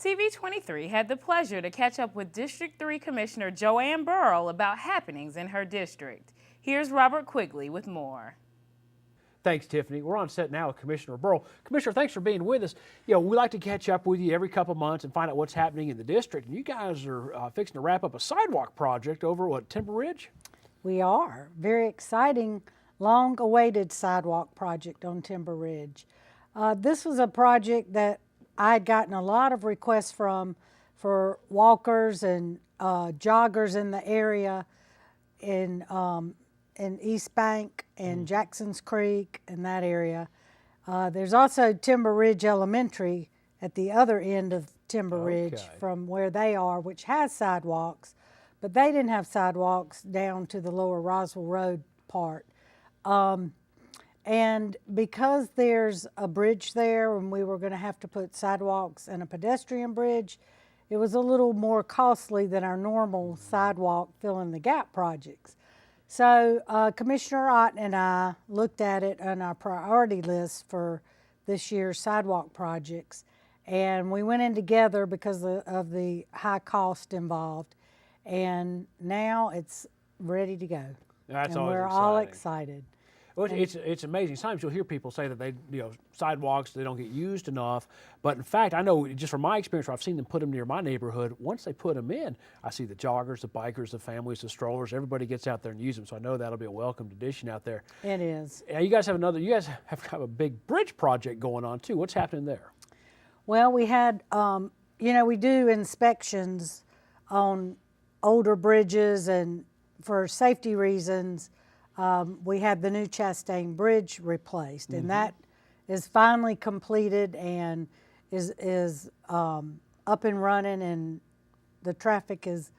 TV23 had the pleasure to catch up with District 3 Commissioner JoAnn Birrell about happenings in her district. Here's Robert Quigley with more. Thanks, Tiffany. We're on set now with Commissioner Birrell. Commissioner, thanks for being with us. We like to catch up with you every couple of months and find out what's happening in the district. And you guys are fixing to wrap up a sidewalk project over at Timber Ridge? We are. Very exciting, long-awaited sidewalk project on Timber Ridge. This was a project that I'd gotten a lot of requests for walkers and joggers in the area in East Bank and Jackson's Creek and that area. There's also Timber Ridge Elementary at the other end of Timber Ridge from where they are, which has sidewalks, but they didn't have sidewalks down to the lower Roswell Road part. And because there's a bridge there and we were going to have to put sidewalks and a pedestrian bridge, it was a little more costly than our normal sidewalk fill-in-the-gap projects. So Commissioner Ott and I looked at it on our priority list for this year's sidewalk projects, and we went in together because of the high cost involved, and now it's ready to go. That's and always we're exciting. all excited. Well, it's amazing. Sometimes you'll hear people say that sidewalks, they don't get used enough. But in fact, I know just from my experience, where I've seen them put them near my neighborhood, once they put them in, I see the joggers, the bikers, the families, the strollers, everybody gets out there and uses them. So I know that'll be a welcomed addition out there. It is. You guys have a big bridge project going on too. What's happening there? Well, we had, we do inspections on older bridges, and for safety reasons, we had the new Chastain Bridge replaced, and that is finally completed and is up and running, and the traffic has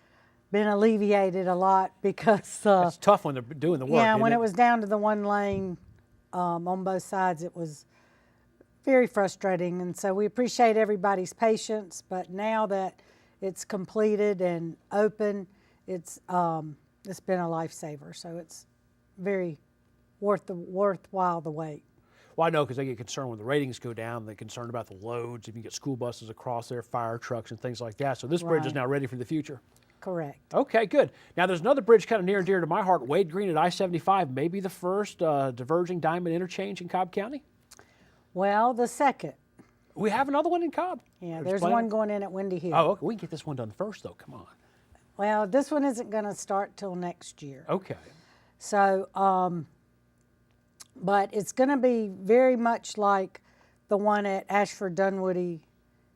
been alleviated a lot because it's tough when they're doing the work. Yeah, when it was down to the one lane on both sides, it was very frustrating, and so we appreciate everybody's patience. But now that it's completed and open, it's been a lifesaver. So it's very worthwhile the wait. Well, I know, because they get concerned when the ratings go down. They're concerned about the loads. If you get school buses across there, fire trucks and things like that. So this bridge is now ready for the future. Correct. Okay, good. Now there's another bridge kind of near and dear to my heart, Wade Green at I-75, maybe the first diverging diamond interchange in Cobb County? Well, the second. We have another one in Cobb? Yeah, there's one going in at Windy Hill. Oh, okay. We can get this one done first, though. Come on. Well, this one isn't going to start till next year. Okay. So, but it's going to be very much like the one at Ashford, Dunwoody,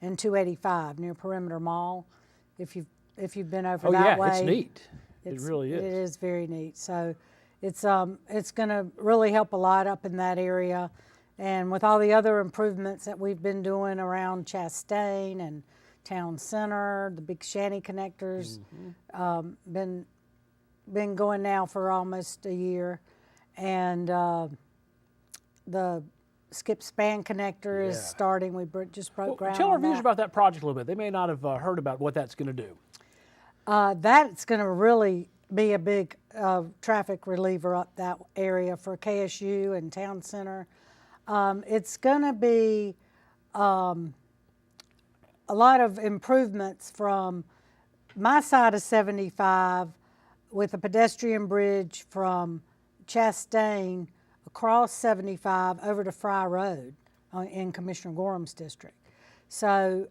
and 285 near Perimeter Mall. If you've been over that way, it's neat. It really is. It is very neat. So, it's going to really help a lot up in that area, and with all the other improvements that we've been doing around Chastain and Town Center, the big shanty connectors, been going now for almost a year, and the skip span connector is starting. We just broke ground. Tell our on viewers that. about that project a little bit. They may not have heard about what that's going to do. That's going to really be a big traffic reliever up that area for KSU and Town Center. It's going to be a lot of improvements from my side of 75 with a pedestrian bridge from Chastain across 75 over to Fry Road in Commissioner Gorham's district. So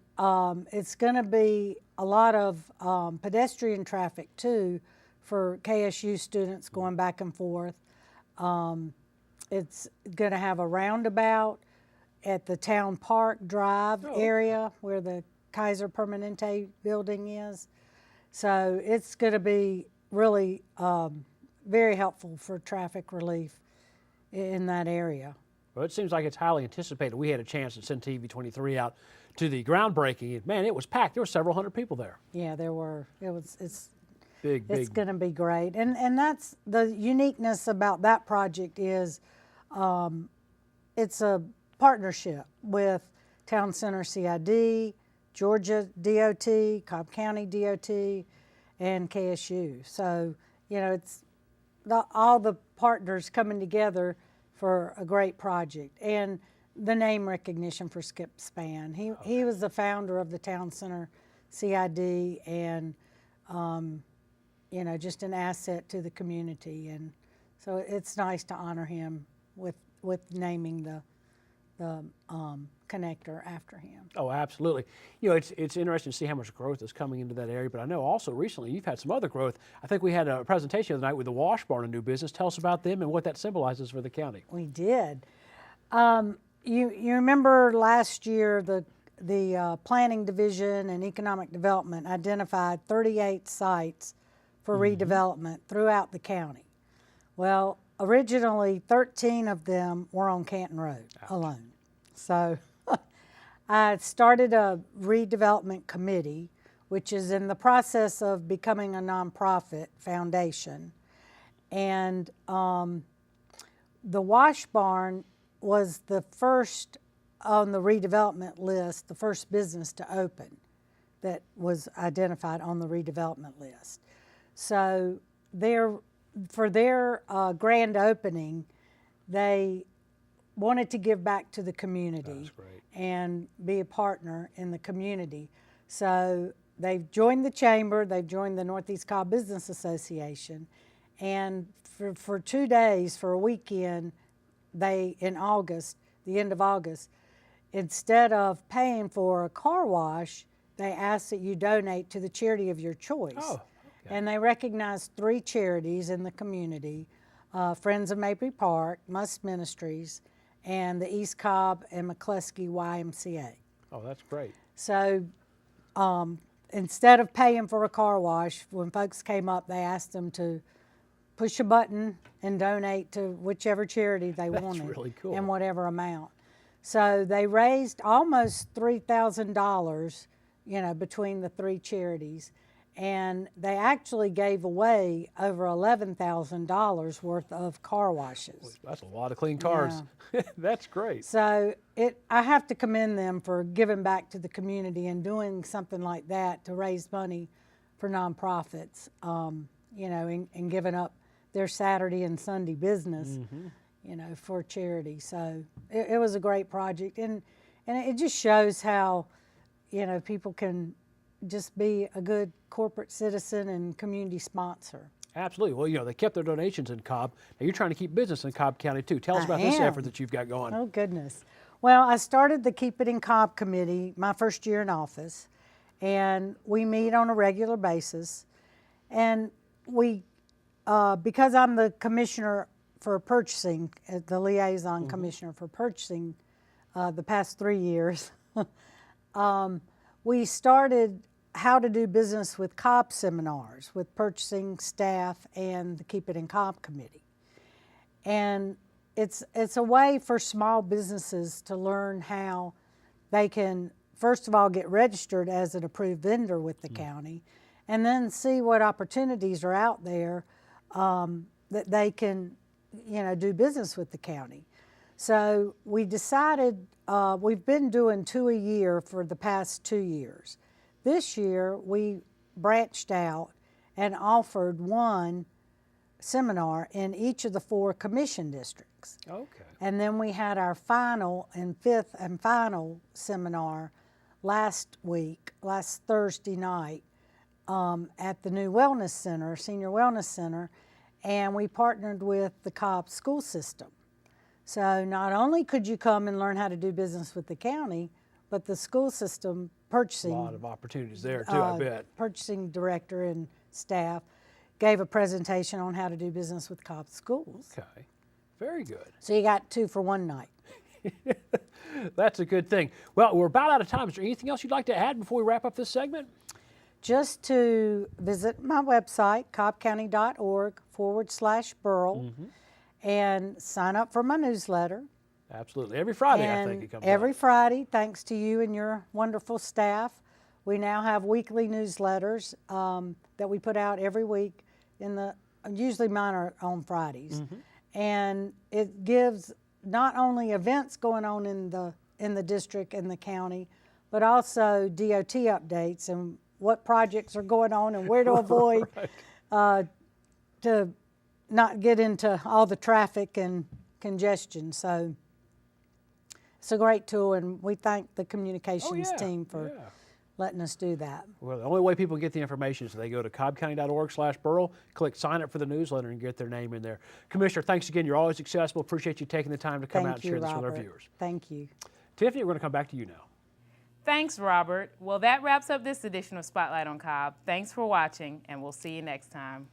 it's going to be a lot of pedestrian traffic too for KSU students going back and forth. It's going to have a roundabout at the Town Park Drive area where the Kaiser Permanente building is. So it's going to be really very helpful for traffic relief in that area. Well, it seems like it's highly anticipated. We had a chance to send TV23 out to the groundbreaking. Man, it was packed. There were several hundred people there. Yeah, there were. It's big. It's going to be great. And that's the uniqueness about that project is it's a partnership with Town Center CID, Georgia DOT, Cobb County DOT, and KSU. So, it's all the partners coming together for a great project. And the name recognition for Skip Spann. He was the founder of the Town Center CID, and you know, just an asset to the community, and so it's nice to honor him with naming the connector after him. Oh, absolutely. You know, it's interesting to see how much growth is coming into that area, but I know also recently you've had some other growth. I think we had a presentation the other night with the Wash Barn, a new business. Tell us about them and what that symbolizes for the county. We did. You remember last year the Planning Division and Economic Development identified 38 sites for redevelopment throughout the county. Well, originally 13 of them were on Canton Road alone. So I started a redevelopment committee, which is in the process of becoming a nonprofit foundation. And the Wash Barn was the first on the redevelopment list, the first business to open that was identified on the redevelopment list. So for their grand opening, they wanted to give back to the community and be a partner in the community. So they've joined the chamber, they've joined the Northeast Cobb Business Association, and for 2 days, for a weekend, in August, the end of August, instead of paying for a car wash, they ask that you donate to the charity of your choice. Oh, okay. And they recognize 3 charities in the community, Friends of Mabry Park, Must Ministries, and the East Cobb and McCluskey YMCA. Oh, that's great. So instead of paying for a car wash, when folks came up, they asked them to push a button and donate to whichever charity they wanted. That's really cool. In whatever amount. So they raised almost $3,000, you know, between the 3 charities, and they actually gave away over $11,000 worth of car washes. That's a lot of clean cars. Yeah. That's great. So I have to commend them for giving back to the community and doing something like that to raise money for nonprofits, you know, and giving up their Saturday and Sunday business, you know, for charity. So it was a great project, and it just shows how, you know, people can just be a good corporate citizen and community sponsor. Absolutely. Well, you know, they kept their donations in Cobb. Now you're trying to keep business in Cobb County too. Tell us about this effort that you've got going. Oh, goodness. Well, I started the Keep It in Cobb committee my first year in office, and we meet on a regular basis. And we, because I'm the commissioner for purchasing, the liaison commissioner for purchasing the past 3 years, we started how to do business with Cobb seminars with purchasing staff and the Keep It in Cobb committee. And it's a way for small businesses to learn how they can, first of all, get registered as an approved vendor with the county, and then see what opportunities are out there that they can, you know, do business with the county. So we decided, we've been doing 2 a year for the past 2 years. This year we branched out and offered 1 seminar in each of the 4 commission districts. Okay. And then we had our final and 5th and final seminar last Thursday night at the new Wellness Center, Senior Wellness Center, and we partnered with the Cobb school system. So not only could you come and learn how to do business with the county, but the school system purchasing. A lot of opportunities there too, I bet. Purchasing director and staff gave a presentation on how to do business with Cobb schools. Okay, very good. So you got 2 for 1 night. That's a good thing. Well, we're about out of time. Is there anything else you'd like to add before we wrap up this segment? Just to visit my website, cobbcounty.org/Birrell, and sign up for my newsletter. Absolutely. Every Friday, and I think it comes every out. Friday, thanks to you and your wonderful staff, we now have weekly newsletters that we put out every week. Usually mine are on Fridays, and it gives not only events going on in the district and the county, but also DOT updates and what projects are going on and where to avoid to not get into all the traffic and congestion. So it's a great tool, and we thank the communications yeah, team for yeah. letting us do that. Well, the only way people get the information is they go to cobbcounty.org/Birrell, click sign up for the newsletter, and get their name in there. Commissioner, thanks again. You're always accessible. Appreciate you taking the time to come out and share this with our viewers. Thank you. Tiffany, we're going to come back to you now. Thanks, Robert. Well, that wraps up this edition of Spotlight on Cobb. Thanks for watching, and we'll see you next time.